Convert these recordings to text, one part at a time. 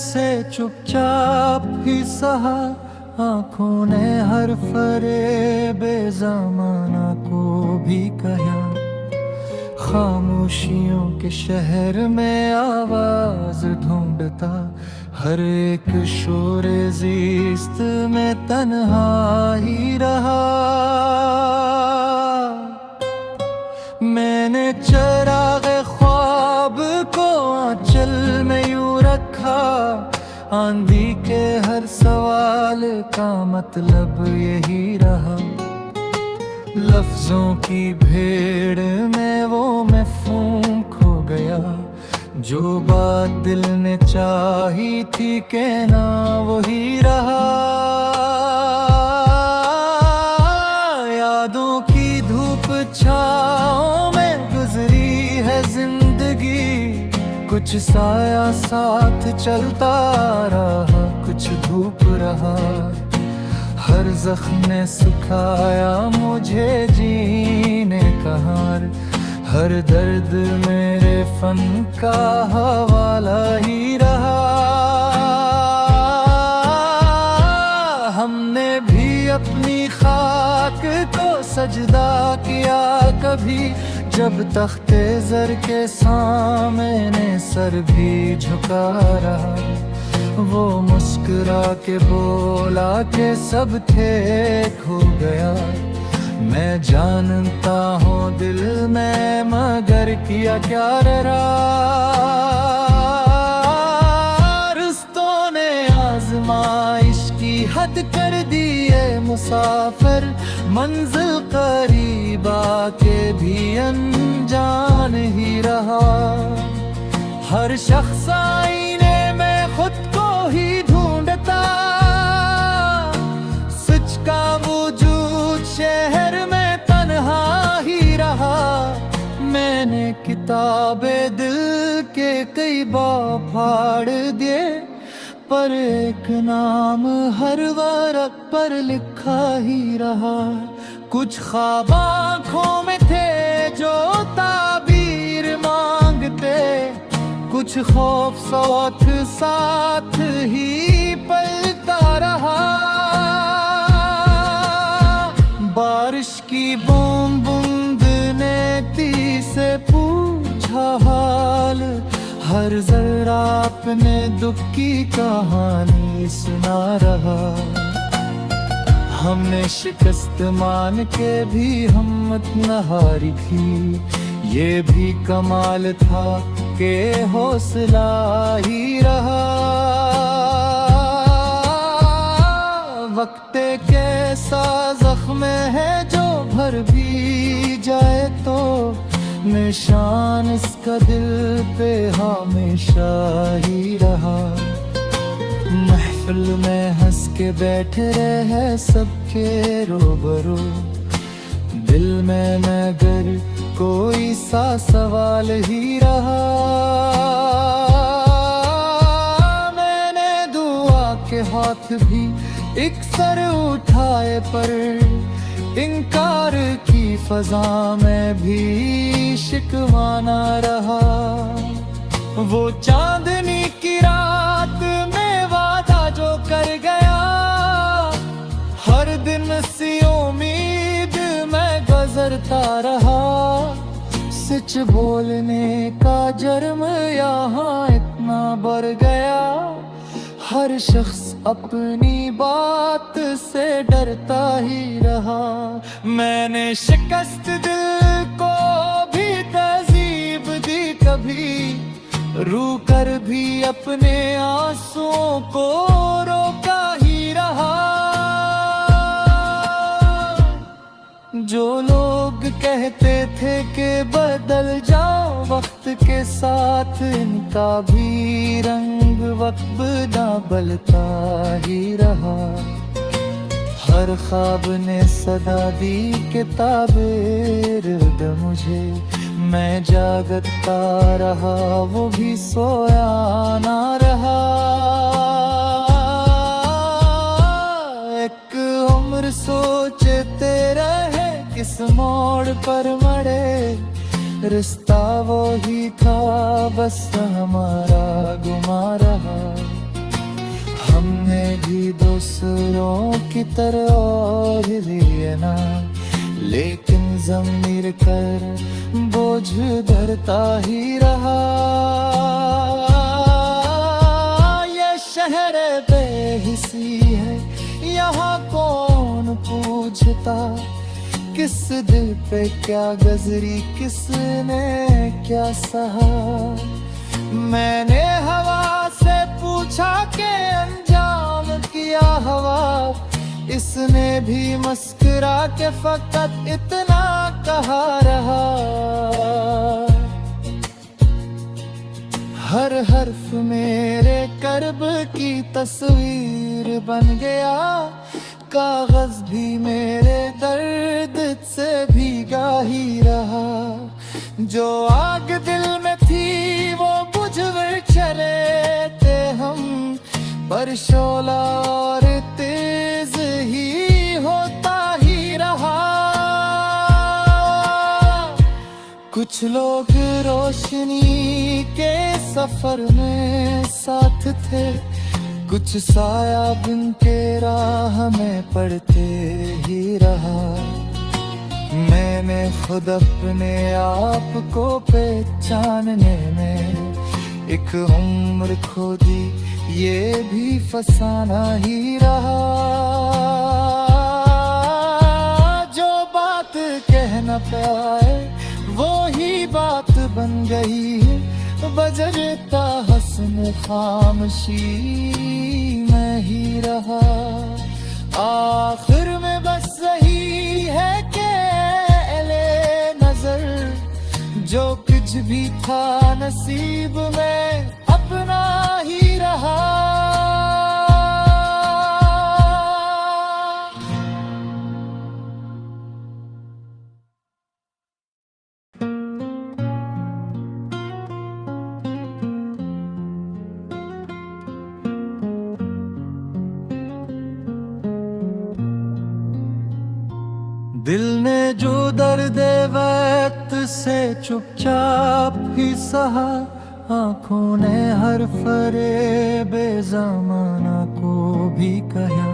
से चुपचाप ही सहा, आंखों ने हर फरेबे ज़माना को भी कहा। खामोशियों के शहर में आवाज ढूंढता, हर एक शोरे ज़िस्त में तन्हा ही रहा। मैंने चराग़े ख्वाब को आंचल में यूं रखा, आंधी के हर सवाल का मतलब यही रहा। लफ्जों की भीड़ में वो मफ़हूम खो गया, जो बात दिल ने चाही थी कहना वही रहा। यादों की धूप छाँव में गुजरी है जिंदगी, कुछ साया साथ चलता रहा, कुछ धूप रहा। हर जख्म ने सुखाया मुझे जीने का हार, हर दर्द मेरे फन का हवाला ही रहा। हमने भी अपनी खाक को सजदा किया कभी, जब तख्ते ज़र के सामने सर भी झुका रहा। वो मुस्कुरा के बोला कि सब ठीक हो गया। मैं जानता हूँ दिल में, मगर किया क्या रहा। रुस्तों ने आज़माइश की हद कर दी है मुसाफिर, मंजिल करीब आके भी अनजान ही रहा। हर शख्स आईने में खुद को ही ढूंढता, सच का वजूद शहर में तन्हा ही रहा। मैंने किताबे दिल के कई बाब फाड़ दिए, पर एक नाम हर वरक पर लिखा ही रहा। कुछ ख्वाब आँखों में थे जो ताबीर मांगते, कुछ खौफ साथ साथ ही पलता रहा। बारिश की बूंद बूंद ने ती से पूछा हाल, हर जरा अपने दुख की कहानी सुना रहा। हमने शिकस्त मान के भी हिम्मत न हारी थी, ये भी कमाल था के हौसला ही रहा। वक्त कैसा जख्म है जो भर भी जाए तो, निशान इसका दिल पे हमेशा ही रहा। महफिल में हंस के बैठे रहे सबके रूबरू, दिल में मगर कोई सा सवाल ही रहा। मैंने दुआ के हाथ भी एक सर उठाए, पर इनकार की फजा में भी शिकवाना रहा। वो चांदनी की रात में वादा जो कर गया, हर दिन सी उम्मीद में गुजरता रहा। सच बोलने का जुर्म यहाँ इतना बढ़ गया, हर शख्स अपनी बात से डरता ही रहा। मैंने शिकस्त दिल को भी तहजीब दी कभी, रू कर भी अपने आंसुओं को रोका ही रहा। जो लोग कहते थे कि बदल जाओ वक्त के साथ, इनका भी रंग वक्त ना बदलता ही रहा। हर ख्वाब ने सदा दी किताबें दे मुझे, मैं जागता रहा वो भी सोया ना रहा। एक उम्र सोचते रहे किस मोड़ पर मरे, रिश्ता वो ही था बस हमारा गुमा रहा। हमने भी दूसरों की तरह और लिए ना, लेकिन ज़मीर कर बोझ धरता ही रहा। ये शहर बेहिसी है, यहाँ कौन पूछता किस दिल पे क्या गजरी, किसने क्या सहा। मैंने हवा से पूछा कि अंजाम किया हवा, इसने भी मुस्कुरा के फकत इतना कहा रहा। हर हर्फ मेरे कर्ब की तस्वीर बन गया, कागज भी मेरे दर्द से भीगा ही रहा। जो आग दिल में थी वो बुझ चले थे हम, पर शोला और तेज ही होता ही रहा। कुछ लोग रोशनी के सफर में साथ थे, कुछ साया बिन के राह में पड़ते ही रहा। मैंने खुद अपने आप को पहचानने में एक उम्र खो दी, ये भी फसाना ही रहा। जो बात कहना पाए वो ही बात बन गई, बजरता हसन खामोशी में ही रहा। आखिर में बस सही है कि ले नजर, जो कुछ भी था नसीब में अपना ही रहा। दिल ने जो दर्द वक्त से चुपचाप ही सहा, आँखों ने हर फरेबे ज़माना को भी कहा।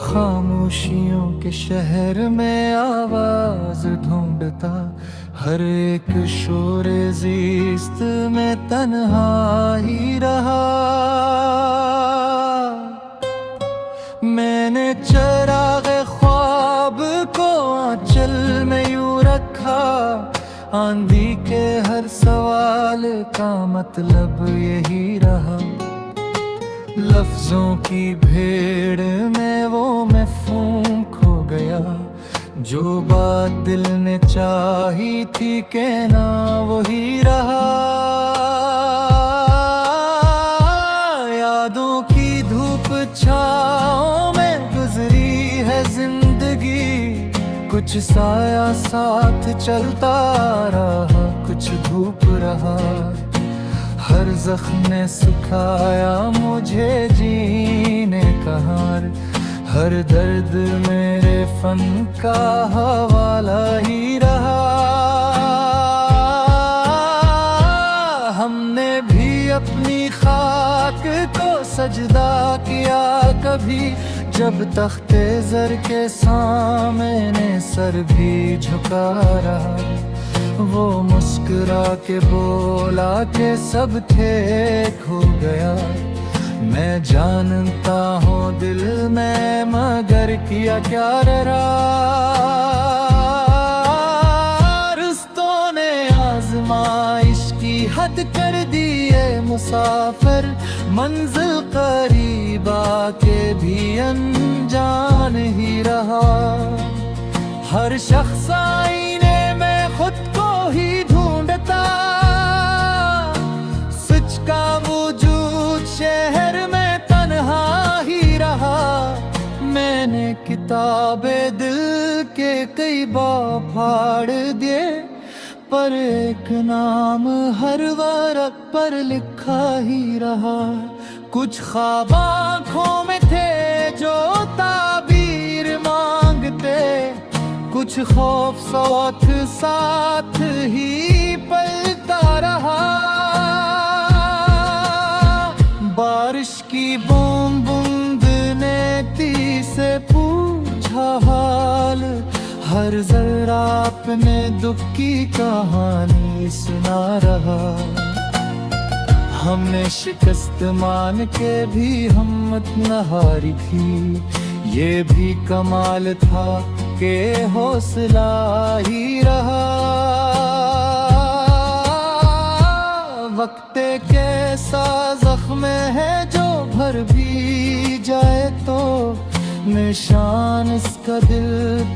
खामोशियों के शहर में आवाज ढूंढता, हर एक शोरे ज़िस्त में तन्हा ही रहा। मैंने चराग़ ख्वाब को आंचल में यूं रखा, आंधी के हर सवाल का मतलब यही रहा। लफ्जों की भीड़ में वो मफ़हूम खो गया, जो बात दिल ने चाही थी कहना वही रहा। यादों की धूप छाँव में गुजरी है जिंदगी, कुछ साया साथ चलता रहा, कुछ धूप रहा। हर जख्म ने सुखाया मुझे जीने का हार, हर दर्द मेरे फन का हवाला ही रहा। हमने भी अपनी खाक को सजदा किया कभी, जब तख्ते ज़र के सामने सर भी झुका रहा। वो मुस्कुरा के बोला कि सब ठीक हो गया, मैं जानता हूँ दिल में मगर किया क्या डरा। रुस्तों ने आज़माइश की हद कर दी है मुसाफिर, मंजिल करीब आके भी अनजान ही रहा। हर शख्स आईने में खुद को ही ढूंढता, सच का वजूद शहर में तन्हा ही रहा। मैंने किताबे दिल के कई बाब फाड़ दिए, पर एक नाम हर वर्क पर लिखा ही रहा। कुछ ख्वाब आँखों में थे जो ताबीर मांगते, कुछ खौफ साथ साथ ही पलता रहा। बारिश की बूंद दोस्ती से पूछा हाल, हर जरा अपने दुख की कहानी सुना रहा। हमने शिकस्त मान के भी हिम्मत न हारी थी, ये भी कमाल था कि हौसला ही रहा। वक्त कैसा जख्म है जो भर भी जाए तो निशान इसका दिल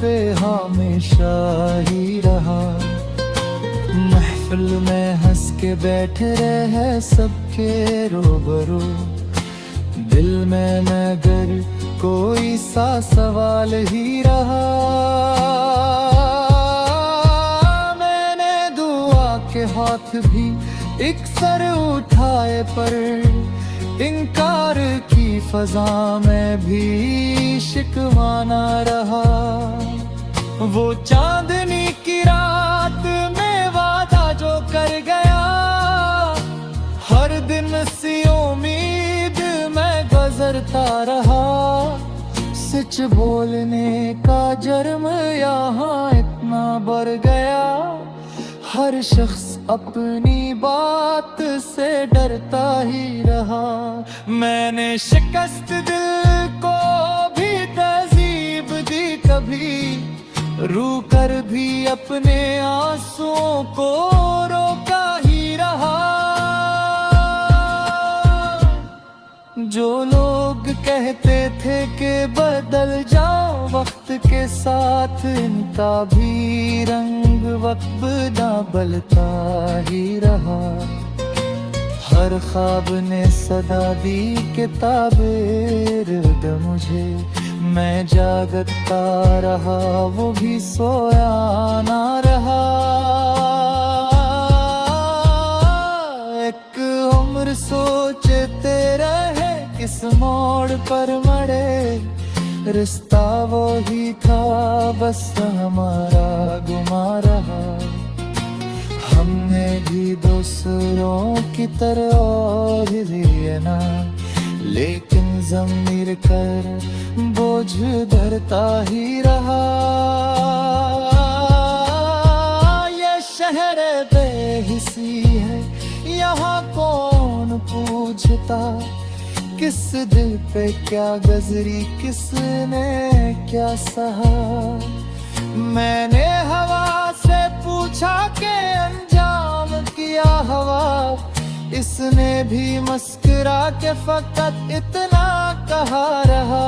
पे हमेशा ही रहा। महफिल में हंस के बैठे रहे सबके रूबरू, दिल में मगर कोई सा सवाल ही रहा। मैंने दुआ के हाथ भी एक सर उठाए पर इनकार की फजा में भी शिकवाना रहा। वो चांदनी की रात में वादा जो कर गया, हर दिन सी उम्मीद में गुजरता रहा। सच बोलने का जुर्म यहाँ इतना बढ़ गया, हर शख्स अपनी बात से डरता ही रहा। मैंने शिकस्त दिल को भी तहजीब दी कभी, रू कर भी अपने आंसुओं को रोका ही रहा। जो लोग कहते थे कि बदल जाओ वक्त के साथ, इनका भी रंग वक्त ना बदलता ही रहा। हर ख्वाब ने सदा दी किताबें दे मुझे, मैं जागता रहा वो भी सोया ना रहा। एक उम्र सोचते रहे किस मोड़ पर मरे, रिश्ता वो ही था बस हमारा गुमा रहा। हमने भी दूसरों की तरह और दिए ना, लेकिन ज़मीर कर बोझ धरता ही रहा। ये शहर बेहिसी है, यहाँ कौन पूछता किस दिल पे क्या गजरी, किसने क्या सहा। मैंने हवा से पूछा के अंजाम किया हवा, इसने भी मुस्कुरा के फकत इतना कहा रहा।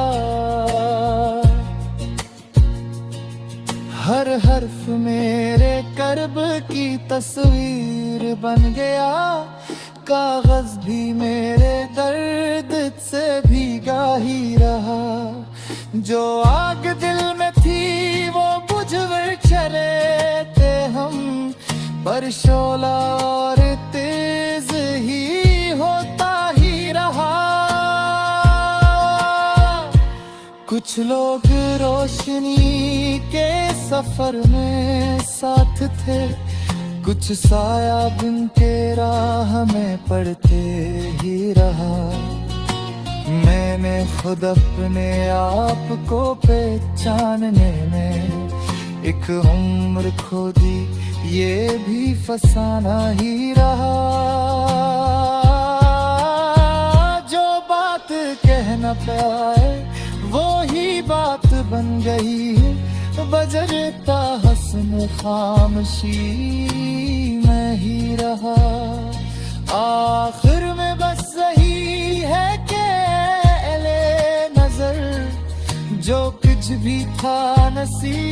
हर हर्फ मेरे कर्ब की तस्वीर बन गया, कागज भी मेरे दर्द से भीगा ही रहा। जो आग दिल में थी वो बुझ चले थे हम, पर शोला और तेज ही होता ही रहा। कुछ लोग रोशनी के सफर में साथ थे, कुछ साया बिन के राह में पड़ते ही रहा। मैंने खुद अपने आप को पहचानने में एक उम्र खो दी, ये भी फसाना ही रहा। जो बात कहना पाए वो ही बात बन गई, बजरता हसन खामोशी में ही रहा। आखिर में बस सही है कि एले नजर, जो कुछ भी था नसीब